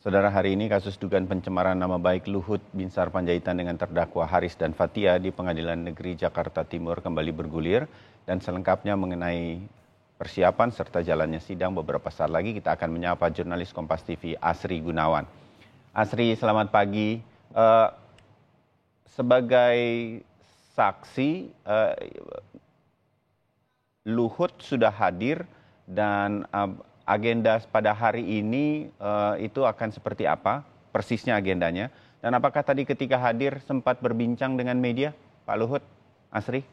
Saudara, hari ini kasus dugaan pencemaran nama baik Luhut Binsar Panjaitan dengan terdakwa Haris dan Fathia di Pengadilan Negeri Jakarta Timur kembali bergulir, dan selengkapnya mengenai persiapan serta jalannya sidang beberapa saat lagi kita akan menyapa jurnalis Kompas TV Asri Gunawan. Asri, selamat pagi. Sebagai saksi, Luhut sudah hadir dan agenda pada hari ini itu akan seperti apa persisnya agendanya, dan apakah tadi ketika hadir sempat berbincang dengan media Pak Luhut? Asri?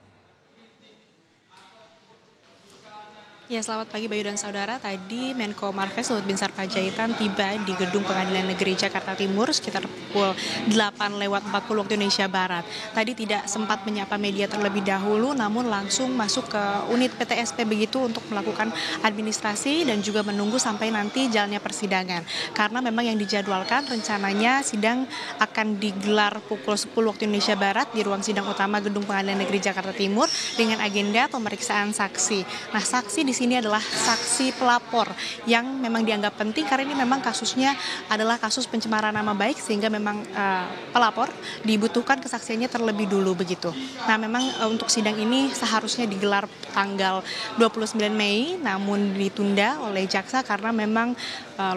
Ya, selamat pagi Bayu dan saudara. Tadi Menko Marves Luhut Binsar Panjaitan tiba di Gedung Pengadilan Negeri Jakarta Timur sekitar pukul 8:40 waktu Indonesia Barat. Tadi tidak sempat menyapa media terlebih dahulu, namun langsung masuk ke unit PTSP begitu untuk melakukan administrasi dan juga menunggu sampai nanti jalannya persidangan. Karena memang yang dijadwalkan rencananya sidang akan digelar pukul 10 waktu Indonesia Barat di ruang sidang utama Gedung Pengadilan Negeri Jakarta Timur dengan agenda pemeriksaan saksi. Nah, saksi di sini adalah saksi pelapor yang memang dianggap penting karena ini memang kasusnya adalah kasus pencemaran nama baik, sehingga memang pelapor dibutuhkan kesaksiannya terlebih dulu begitu. Nah, memang untuk sidang ini seharusnya digelar tanggal 29 Mei namun ditunda oleh jaksa karena memang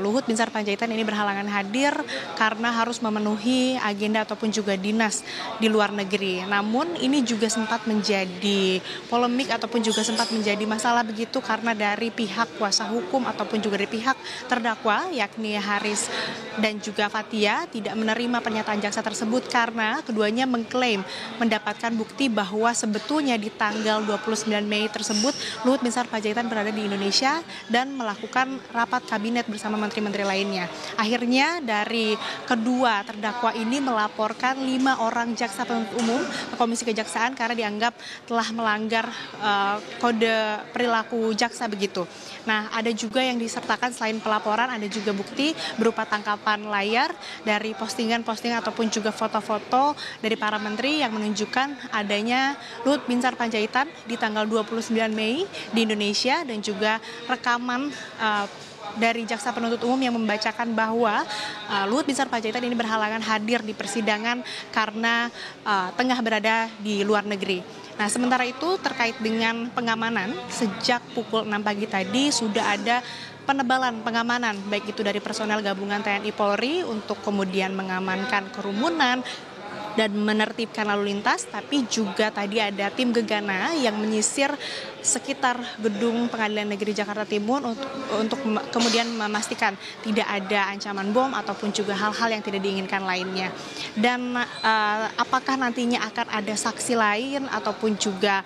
Luhut Binsar Panjaitan ini berhalangan hadir karena harus memenuhi agenda ataupun juga dinas di luar negeri. Namun ini juga sempat menjadi polemik ataupun juga sempat menjadi masalah begitu karena dari pihak kuasa hukum ataupun juga dari pihak terdakwa yakni Haris dan juga Fathia tidak menerima pernyataan jaksa tersebut karena keduanya mengklaim mendapatkan bukti bahwa sebetulnya di tanggal 29 Mei tersebut Luhut Binsar Panjaitan berada di Indonesia dan melakukan rapat kabinet bersama menteri-menteri lainnya. Akhirnya dari kedua terdakwa ini melaporkan 5 orang jaksa penuntut umum ke Komisi Kejaksaan karena dianggap telah melanggar kode perilaku jaksa begitu. Nah, ada juga yang disertakan selain pelaporan, ada juga bukti berupa tangkapan layar dari postingan-postingan ataupun juga foto-foto dari para menteri yang menunjukkan adanya Luhut Binsar Panjaitan di tanggal 29 Mei di Indonesia, dan juga rekaman dari jaksa penuntut umum yang membacakan bahwa Luhut Binsar Panjaitan ini berhalangan hadir di persidangan karena tengah berada di luar negeri. Nah, sementara itu terkait dengan pengamanan, sejak pukul 6 pagi tadi sudah ada penebalan pengamanan, baik itu dari personel gabungan TNI Polri untuk kemudian mengamankan kerumunan dan menertibkan lalu lintas, tapi juga tadi ada tim gegana yang menyisir sekitar Gedung Pengadilan Negeri Jakarta Timur untuk kemudian memastikan tidak ada ancaman bom ataupun juga hal-hal yang tidak diinginkan lainnya. Dan apakah nantinya akan ada saksi lain ataupun juga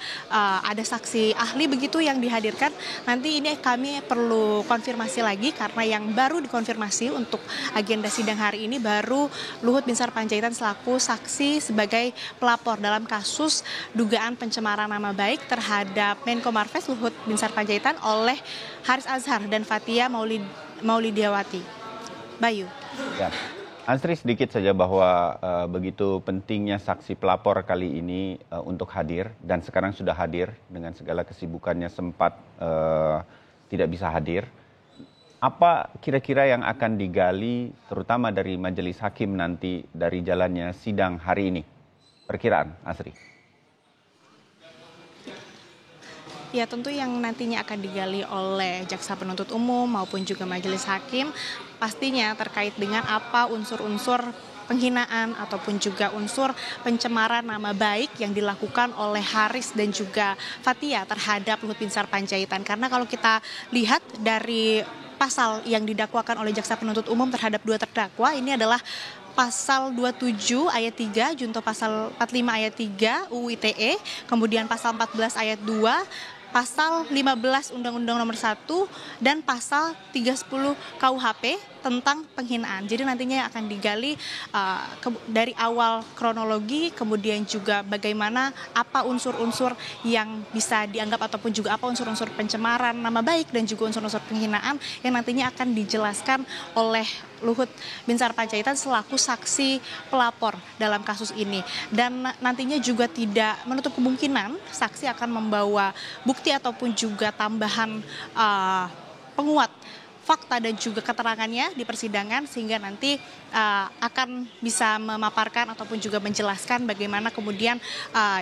ada saksi ahli begitu yang dihadirkan, nanti ini kami perlu konfirmasi lagi karena yang baru dikonfirmasi untuk agenda sidang hari ini baru Luhut Binsar Panjaitan selaku saksi sebagai pelapor dalam kasus dugaan pencemaran nama baik terhadap Menko Marves Luhut Binsar Panjaitan oleh Haris Azhar dan Fathia Maulidiawati. Bayu. Ya. Asri, sedikit saja bahwa begitu pentingnya saksi pelapor kali ini untuk hadir, dan sekarang sudah hadir dengan segala kesibukannya sempat tidak bisa hadir. Apa kira-kira yang akan digali terutama dari majelis hakim nanti dari jalannya sidang hari ini? Perkiraan, Asri. Ya, tentu yang nantinya akan digali oleh jaksa penuntut umum maupun juga majelis hakim pastinya terkait dengan apa unsur-unsur penghinaan ataupun juga unsur pencemaran nama baik yang dilakukan oleh Haris dan juga Fathia terhadap Luhut Binsar Panjaitan. Karena kalau kita lihat dari pasal yang didakwakan oleh jaksa penuntut umum terhadap dua terdakwa ini adalah pasal 27 ayat 3 junto pasal 45 ayat 3 UU ITE, kemudian pasal 14 ayat 2, pasal 15 Undang-Undang Nomor 1 dan pasal 310 KUHP tentang penghinaan. Jadi nantinya akan digali dari awal kronologi, kemudian juga bagaimana apa unsur-unsur yang bisa dianggap ataupun juga apa unsur-unsur pencemaran nama baik dan juga unsur-unsur penghinaan yang nantinya akan dijelaskan oleh Luhut Binsar Panjaitan selaku saksi pelapor dalam kasus ini. Dan nantinya juga tidak menutup kemungkinan saksi akan membawa bukti ataupun juga tambahan penguat fakta dan juga keterangannya di persidangan sehingga nanti akan bisa memaparkan ataupun juga menjelaskan bagaimana kemudian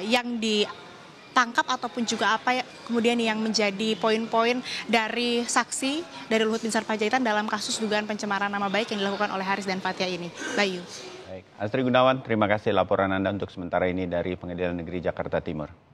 yang ditangkap ataupun juga apa kemudian yang menjadi poin-poin dari saksi dari Luhut Binsar Panjaitan dalam kasus dugaan pencemaran nama baik yang dilakukan oleh Haris dan Fathia ini. Bayu. Baik, Astri Gunawan, terima kasih laporan Anda untuk sementara ini dari Pengadilan Negeri Jakarta Timur.